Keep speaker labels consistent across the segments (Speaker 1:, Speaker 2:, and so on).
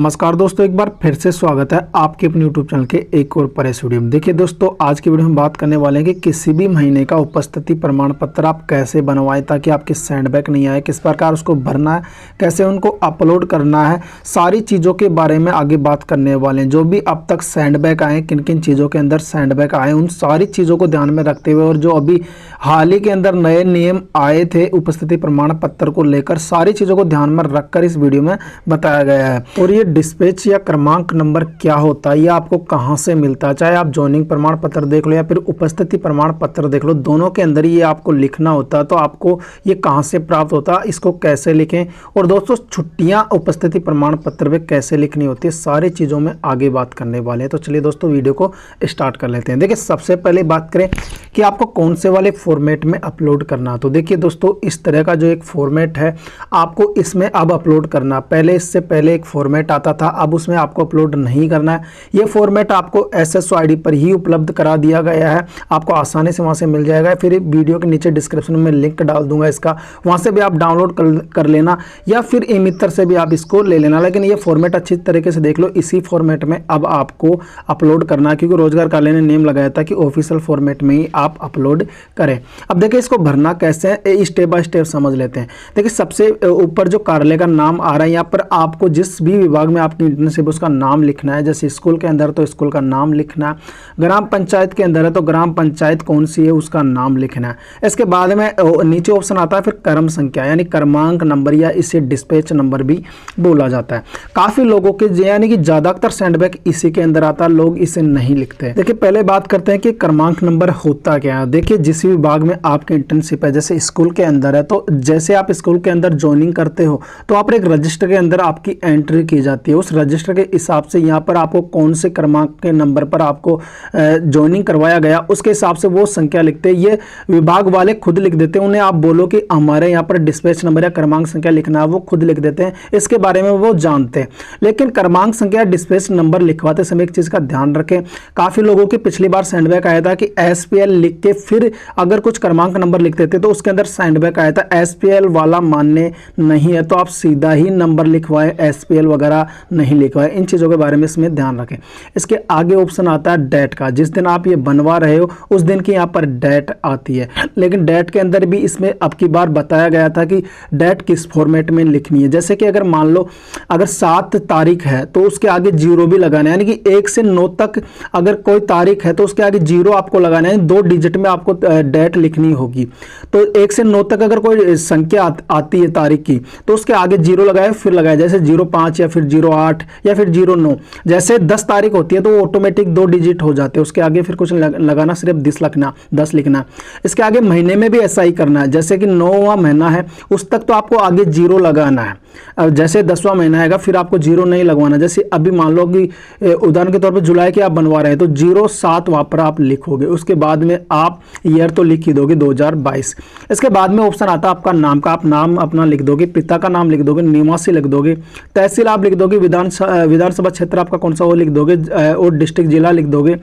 Speaker 1: नमस्कार दोस्तों, एक बार फिर से स्वागत है आपके अपने YouTube चैनल के एक और प्रेस वीडियो में। देखिए दोस्तों, आज की वीडियो में बात करने वाले हैं कि किसी भी महीने का उपस्थिति प्रमाण पत्र आप कैसे बनवाएं ताकि आपके सेंडबैक नहीं आए, किस प्रकार उसको भरना है, कैसे उनको अपलोड करना है, सारी चीज़ों के बारे में आगे बात करने वाले हैं। जो भी अब तक सेंडबैक आए, किन किन चीज़ों के अंदर सेंडबैक आए, उन सारी चीज़ों को ध्यान में रखते हुए और जो अभी हाल ही के अंदर नए नियम आए थे उपस्थिति प्रमाण पत्र को लेकर, सारी चीज़ों को ध्यान में रखकर इस वीडियो में बताया गया है। और ये डिस्पैच या क्रमांक नंबर क्या होता है, ये आपको कहाँ से मिलता है, चाहे आप ज्वाइनिंग प्रमाण पत्र देख लो या फिर उपस्थिति प्रमाण पत्र देख लो, दोनों के अंदर ये आपको लिखना होता है। तो आपको ये कहाँ से प्राप्त होता है, इसको कैसे लिखें, और दोस्तों छुट्टियाँ उपस्थिति प्रमाण पत्र में कैसे लिखनी होती है, सारी चीज़ों में आगे बात करने वाले हैं। तो चलिए दोस्तों, वीडियो को स्टार्ट कर लेते हैं। देखिए, सबसे पहले बात करें कि आपको कौन से वाले फॉर्मेट में अपलोड करना है। तो देखिए दोस्तों, इस तरह का जो एक फॉर्मेट है आपको इसमें अब अपलोड करना। पहले इससे पहले एक फॉर्मेट आता था, अब उसमें आपको अपलोड नहीं करना है। ये फॉर्मेट आपको SSO पर ही उपलब्ध करा दिया गया है, आपको आसानी से वहां से मिल जाएगा। फिर वीडियो के नीचे डिस्क्रिप्शन में लिंक डाल दूंगा इसका, वहां से भी आप डाउनलोड कर लेना या फिर ई-मित्र से भी आप इसको ले लेना। लेकिन ये फॉर्मेट अच्छी तरीके से देख लो, इसी फॉर्मेट में अब आपको अपलोड करना है, क्योंकि रोजगार कार्यालय ने नेम लगाया था कि ऑफिशियल फॉर्मेट में ही आप अपलोड करें। अब देखिए, इसको भरना कैसे है, स्टेप बाय स्टेप समझ लेते हैं। देखिए, सबसे ऊपर जो कार्यालय का नाम आ रहा है, यहाँ पर आपको जिस भी विभाग में आपकी इंटर्नशिप उसका नाम लिखना है। जैसे स्कूल के अंदर तो स्कूल का नाम लिखना है, ग्राम पंचायत के अंदर है तो ग्राम पंचायत कौन सी है उसका नाम लिखना है। इसके बाद में नीचे ऑप्शन आता है फिर क्रम संख्या, यानी क्रमांक नंबर, या इसे डिस्पैच नंबर भी बोला जाता है। काफी लोगों के यानी कि ज्यादातर सेंडबैक इसी के अंदर आता है, लोग इसे नहीं लिखते। देखिए, पहले बात करते हैं कि क्रमांक नंबर होता क्या है। देखिए, जिस विभाग में आपकी इंटर्नशिप है, जैसे स्कूल के अंदर है, तो जैसे आप स्कूल के अंदर ज्वाइनिंग करते हो तो आप एक रजिस्टर के अंदर आपकी एंट्री की जाती है। उस रजिस्टर के हिसाब से यहाँ पर आपको कौन से क्रमांक के नंबर पर आपको ज्वाइनिंग करवाया गया, उसके हिसाब से वो संख्या लिखते हैं। ये विभाग वाले खुद लिख देते हैं, उन्हें आप बोलो कि हमारे यहाँ पर डिस्पैच नंबर या क्रमांक संख्या लिखना है, वो खुद लिख देते हैं, इसके बारे में वो जानते हैं। लेकिन क्रमांक संख्या डिस्पैच नंबर लिखवाते समय एक चीज का ध्यान रखें, काफी लोगों की पिछली बार सेंडबैक आया था कि SPL लिख के फिर अगर कुछ क्रमांक नंबर लिखते थे तो उसके अंदर सेंडबैक आया था। SPL वाला मान्य नहीं है, तो आप सीधा ही नंबर लिखवाएं, SPL वगैरह नहीं लिखवाएं। इन चीजों के बारे में इसमें ध्यान रखें। इसके आगे ऑप्शन आता है डेट का, जिस दिन आप ये बनवा रहे हो उस दिन की यहाँ पर डेट आती है। लेकिन डेट के अंदर भी इसमें अब की बार बताया गया था कि डेट किस फॉर्मेट में लिखनी है। जैसे कि अगर मान लो अगर 7 तारीख है तो उसके आगे 0 भी लगाना है, यानी कि 1 से 9 तक अगर कोई तारीख है तो उसके आगे 0 आपको लगाना है, 2 डिजिट में आपको डेट लिखनी होगी। तो 1 से 9 तक अगर कोई संख्या आती है तारीख की तो उसके आगे 0 लगाए फिर लगाए, जैसे 05 या फिर 08 या फिर 09। जैसे 10 तारीख होती है तो ऑटोमेटिक 2 डिजिट हो जाते हैं, उसके आगे फिर कुछ लगाना, सिर्फ 10 लिखना। इसके आगे महीने में भी ऐसा ही करना है, जैसे कि 9वां महीना है उस तक तो आपको आगे 0 लगाना है। अब जैसे 10वां महीना आएगा फिर आपको 0 नहीं लगवाना। जैसे अभी मान लो कि उदाहरण के तौर पर जुलाई के आप बनवा रहे हैं तो 07 वहां पर आप लिखोगे, उसके बाद में आप ईयर तो लिख ही दोगे 2022। इसके बाद में ऑप्शन आता है आपका नाम का, आप नाम अपना लिख दोगे, पिता का नाम लिख दोगे, निवासी लिख दोगे, तहसील आप लिख दोगे, विधानसभा क्षेत्र आपका कौन सा वो लिख दोगे, और डिस्ट्रिक्ट जिला लिख दोगे।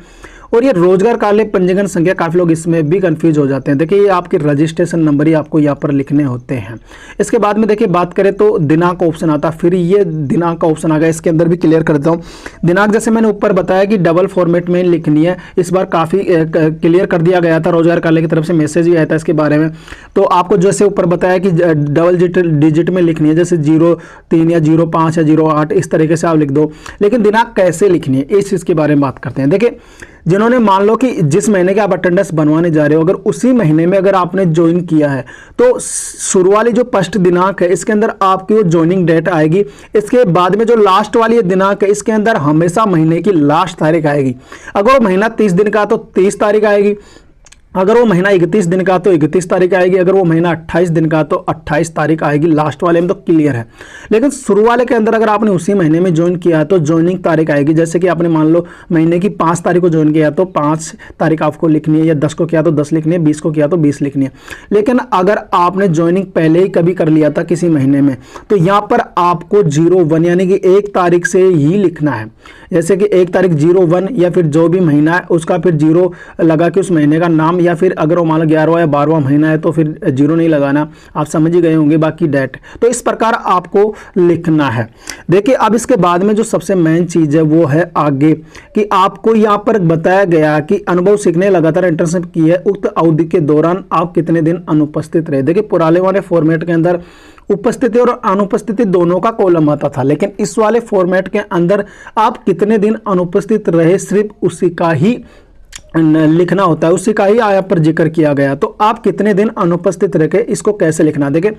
Speaker 1: और ये रोजगार कार्यालय पंजीकरण संख्या, काफी लोग इसमें भी कंफ्यूज हो जाते हैं। देखिए, ये आपके रजिस्ट्रेशन नंबर ही आपको यहाँ पर लिखने होते हैं। इसके बाद में देखिए बात करें तो दिनांक ऑप्शन आता है, फिर ये दिनांक का ऑप्शन आ गया, इसके अंदर भी क्लियर कर देता हूँ। दिनांक जैसे मैंने ऊपर बताया कि डबल फॉर्मेट में लिखनी है, इस बार काफी क्लियर कर दिया गया था, रोजगार कार्यालय की तरफ से मैसेज भी आया था इसके बारे में। तो आपको जैसे ऊपर बताया कि डबल डिजिट में लिखनी है, जैसे 03 या 05 या 08, इस तरीके से आप लिख दो। लेकिन दिनांक कैसे लिखनी है, इस चीज के बारे में बात करते हैं। देखिए, जिन्होंने मान लो कि जिस महीने के आप अटेंडेंस बनवाने जा रहे हो, अगर उसी महीने में अगर आपने ज्वाइन किया है तो शुरू वाली जो फर्स्ट दिनांक है इसके अंदर आपकी वो ज्वाइनिंग डेट आएगी। इसके बाद में जो लास्ट वाली दिनांक है इसके अंदर हमेशा महीने की लास्ट तारीख आएगी। अगर वो महीना 30 दिन का तो 30 तारीख आएगी, अगर वो महीना 31 दिन का तो 31 तारीख आएगी, अगर वो महीना 28 दिन का तो 28 तारीख आएगी। लास्ट वाले में तो क्लियर है। लेकिन शुरू वाले के अंदर अगर आपने उसी महीने में ज्वाइन किया तो ज्वाइनिंग तारीख आएगी। जैसे कि आपने मान लो महीने की 5 तारीख को ज्वाइन किया तो 5 तारीख आपको लिखनी है, या 10 को किया तो 10 लिखनी है, 20 को किया तो 20 लिखनी है। लेकिन अगर आपने ज्वाइनिंग पहले ही कभी कर लिया था किसी महीने में तो यहाँ पर आपको 01 यानी कि 1 तारीख से ही लिखना है। जैसे कि 1 तारीख 01 या फिर जो भी महीना है उसका फिर 0 लगा के उस महीने का नाम नाम, या फिर अगर वो मान लो 11वां या 12वां महीना है तो फिर जीरो नहीं लगाना, आप समझ ही गए होंगे। बाकी डेट, तो इस प्रकार आपको लिखना है। देखिए अब इसके बाद में जो सबसे मेन चीज़ है वो है आगे, कि आपको यहाँ पर बताया गया कि अनुभव सीखने लगातार इंटर्नशिप की है, उक्त अवधि के दौरान आप कितने दिन अनुपस्थित रहे। देखिए पुराने वाले फॉर्मेट के अंदर उपस्थिति और अनुपस्थिति दोनों का कॉलम आता था, लेकिन इस वाले फॉर्मेट के अंदर आप कितने दिन अनुपस्थित रहे सिर्फ उसी का ही लिखना होता है, उसी का ही यहाँ पर जिक्र किया गया। तो आप कितने दिन अनुपस्थित रह के इसको कैसे लिखना, देखिए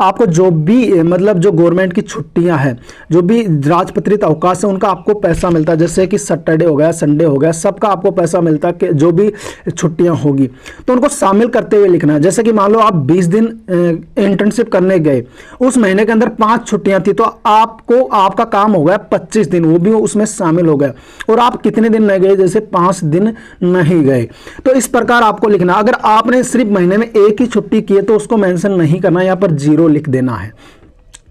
Speaker 1: आपको जो भी मतलब जो गवर्नमेंट की छुट्टियां हैं, जो भी राजपत्रित अवकाश है, उनका आपको पैसा मिलता है। जैसे कि सैटरडे हो गया, संडे हो गया, सबका आपको पैसा मिलता है कि जो भी छुट्टियां होगी तो उनको शामिल करते हुए लिखना है। जैसे कि मान लो आप 20 दिन इंटर्नशिप करने गए, उस महीने के अंदर 5 छुट्टियां थी, तो आपको आपका काम हो गया 25 दिन, वो भी उसमें शामिल हो गया। और आप कितने दिन नहीं गए, जैसे 5 दिन नहीं गए, तो इस प्रकार आपको लिखना। अगर आपने सिर्फ महीने में एक ही छुट्टी की है तो उसको मेंशन नहीं करना, यहाँ पर 0 लिख देना है।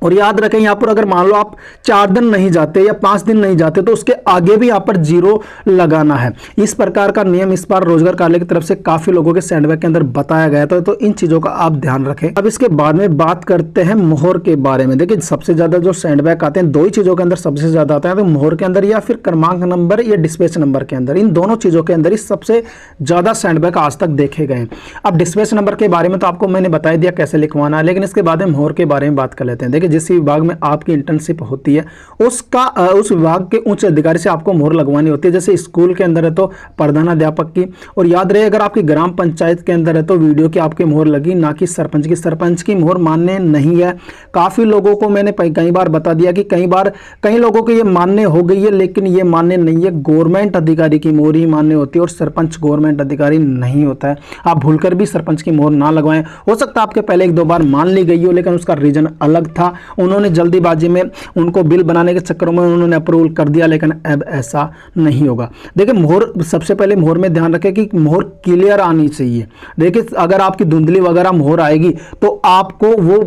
Speaker 1: और याद रखें यहाँ पर अगर मान लो आप 4 दिन नहीं जाते या 5 दिन नहीं जाते तो उसके आगे भी यहाँ पर 0 लगाना है। इस प्रकार का नियम इस बार रोजगार कार्यालय की तरफ से काफी लोगों के सैंडबैग के अंदर बताया गया था, तो इन चीजों का आप ध्यान रखें। अब इसके बाद में बात करते हैं मोहर के बारे में। देखिए सबसे ज्यादा जो सैंडबैग आते हैं 2 ही चीजों के अंदर सबसे ज्यादा आता है, तो मोहर के अंदर या फिर क्रमांक नंबर या डिस्पैच नंबर के अंदर, इन दोनों चीजों के अंदर ही सबसे ज्यादा सैंडबैग आज तक देखे गए। अब डिस्पैच नंबर के बारे में तो आपको मैंने बता दिया कैसे लिखवाना है, लेकिन इसके बाद में मोहर के बारे में बात कर लेते हैं। देखिए जिस विभाग में आपकी इंटर्नशिप होती है उस विभाग के उच्च अधिकारी से आपको मोहर लगवानी होती है। जैसे स्कूल के अंदर है तो प्रधानाध्यापक की, और याद रहे अगर आपकी ग्राम पंचायत के अंदर है तो वीडियो की आपकी मोहर लगी, ना कि सरपंच की। सरपंच की मोहर मान्य नहीं है। काफी लोगों को मैंने कई बार बता दिया कि कई लोगों को ये मान्य हो गई है, लेकिन ये मान्य नहीं है। गवर्नमेंट अधिकारी की मोहर ही मान्य होती है और सरपंच गवर्नमेंट अधिकारी नहीं होता है। आप भूलकर भी सरपंच की मोहर ना लगवाएं। हो सकता है आपके पहले 1-2 बार मान ली गई हो, लेकिन उसका रीजन अलग था। उन्होंने जल्दीबाजी में उनको बिल बनाने के चक्कर में उन्होंने अप्रूवल कर दिया, लेकिन अब ऐसा नहीं होगा। देखिए मोहर, सबसे पहले मोहर में ध्यान रखें कि मोहर क्लियर आनी चाहिए। देखिए अगर आपकी धुंधली वगैरह मोहर आएगी तो आपको वो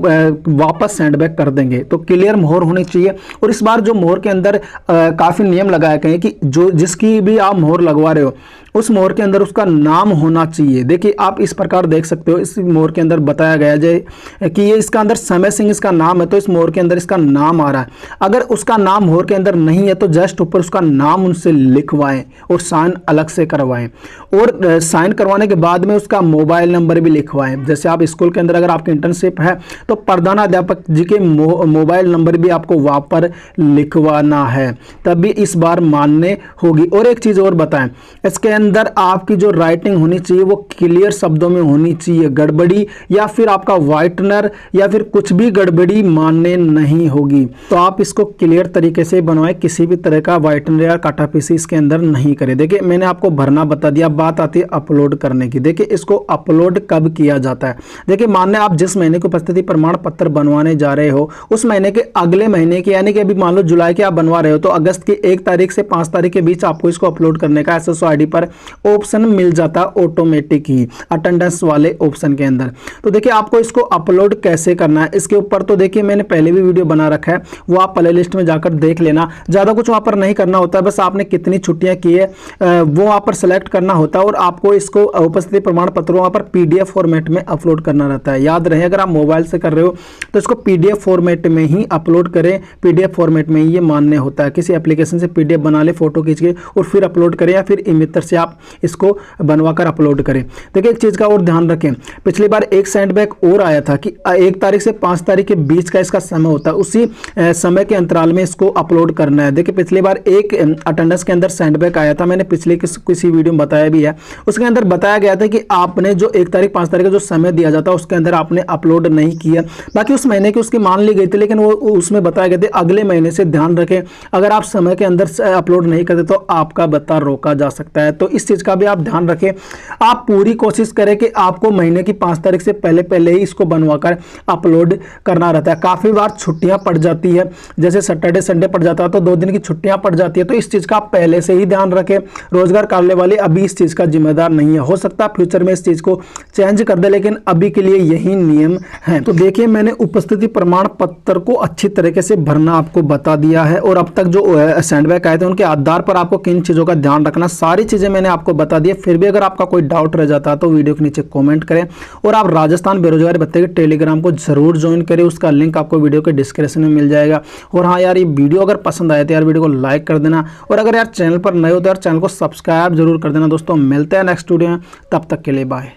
Speaker 1: वापस सेंडबैक कर देंगे, तो क्लियर मोहर होनी चाहिए। और इस बार जो मोहर के अंदर काफी नियम लगाए गए कि जो जिसकी भी आप मोहर लगवा रहे हो उस मोहर के अंदर उसका नाम होना चाहिए। देखिए आप इस प्रकार देख सकते हो, इस मोहर के अंदर बताया गया है कि ये इसका अंदर समय सिंह इसका नाम है, तो इस मोहर के अंदर इसका नाम आ रहा है। अगर उसका नाम मोहर के अंदर नहीं है तो जस्ट ऊपर उसका नाम उनसे लिखवाएं और साइन अलग से करवाएं, और साइन करवाने के बाद में उसका मोबाइल नंबर भी लिखवाएं। जैसे आप स्कूल के अंदर अगर आपकी इंटर्नशिप है तो प्रधानाध्यापक जी के मोबाइल नंबर भी आपको वहां पर लिखवाना है, तभी इस बार मान्य होगी। और एक चीज और बताएं, इसके अंदर आपकी जो राइटिंग होनी चाहिए वो क्लियर शब्दों में होनी चाहिए। गड़बड़ी या फिर आपका व्हाइटनर या फिर कुछ भी गड़बड़ी मान्य नहीं होगी। तो आप इसको क्लियर तरीके से बनवाएं, किसी भी तरह का व्हाइटनर या काटापीसी इसके अंदर नहीं करें। देखिए मैंने आपको भरना बता दिया, बात आती है अपलोड करने की। देखिए इसको अपलोड कब किया जाता है। देखिए मान लें आप जिस महीने को उपस्थिति प्रमाण पत्र बनवाने जा रहे हो उस महीने के अगले महीने के, यानी कि अभी मान लो जुलाई के आप बनवा रहे हो, तो अगस्त की 1 तारीख से 5 तारीख के बीच आपको इसको अपलोड करने का SSO ID पर ऑप्शन मिल जाता है ऑटोमेटिक ही अटेंडेंस वाले ऑप्शन के अंदर। तो देखिए आपको इसको अपलोड कैसे करना है इसके ऊपर तो देखिए मैंने पहले भी वीडियो बना रखा है, वो आप प्ले लिस्ट में जाकर देख लेना। ज़्यादा कुछ वहाँ पर नहीं करना होता है, बस आपने कितनी छुट्टियाँ की है वो वहाँ पर सेलेक्ट करना होता है और आपको इसको उपस्थिति प्रमाण पत्र वहाँ पर PDF फॉर्मेट में अपलोड करना रहता है। याद रहे अगर आप मोबाइल से कर रहे हो तो इसको PDF फॉर्मेट में ही अपलोड करें, PDF फॉर्मेट में ही ये मान्य होता है। किसी एप्लीकेशन से PDF बना ले, फोटो खींच के और फिर अपलोड करें, या फिर इमितर से आप इसको बनवाकर अपलोड करें। देखिए एक चीज़ का और ध्यान रखें, पिछली बार एक सेंडबैक और आया था कि 1 तारीख से 5 तारीख के बीच का इसका समय होता है, उसी समय के अंतराल में इसको अपलोड करना है। देखिए पिछली बार एक अटेंडेंस के अंदर सेंडबैक आया था, मैंने पिछले किसी वीडियो में बताया भी है। उसके अंदर बताया गया था कि आपने जो 1 तारीख 5 तारीख का जो समय दिया जाता है उसके अंदर आपने अपलोड नहीं किया, बाकी उस महीने की उसकी मान ली गई थी, लेकिन वो उसमें बताया गया था अगले महीने से ध्यान रखें अगर आप समय के अंदर अपलोड नहीं करते तो आपका भत्ता रोका जा सकता है। तो इस चीज़ का भी आप ध्यान रखें। आप पूरी कोशिश करें कि आपको महीने की 5 तारीख से पहले ही इसको बनवाकर अपलोड करना रहता है। काफ़ी बार छुट्टियां पड़ जाती है, जैसे सैटरडे संडे पड़ जाता है तो 2 दिन की छुट्टियां पड़ जाती है, तो इस चीज़ का आप पहले से ही ध्यान रखें। रोजगार कार्यालय वाले अभी इस चीज़ चीज़ का जिम्मेदार नहीं है। हो सकता है फ्यूचर में इस चीज़ को चेंज कर दे, लेकिन अभी के लिए यही नियम है। तो देखिए मैंने उपस्थिति प्रमाण पत्र को अच्छी तरीके से भरना आपको बता दिया है, और अब तक जो सेंडबैक आए थे उनके आधार पर आपको किन चीज़ों का ध्यान रखना, सारी चीज़ें मैंने आपको बता दी है। फिर भी अगर आपका कोई डाउट रह जाता है तो वीडियो के नीचे कॉमेंट करें, और आप राजस्थान बेरोजगारी भत्ते के टेलीग्राम को जरूर ज्वाइन करें, उसका लिंक आपको वीडियो के डिस्क्रिप्शन में मिल जाएगा। और हाँ यार, ये वीडियो अगर पसंद आए तो यार वीडियो को लाइक कर देना, और अगर यार चैनल पर नए हो तो यार चैनल को सब्सक्राइब जरूर कर देना। दोस्तों मिलते हैं नेक्स्ट वीडियो में, तब तक के लिए बाय।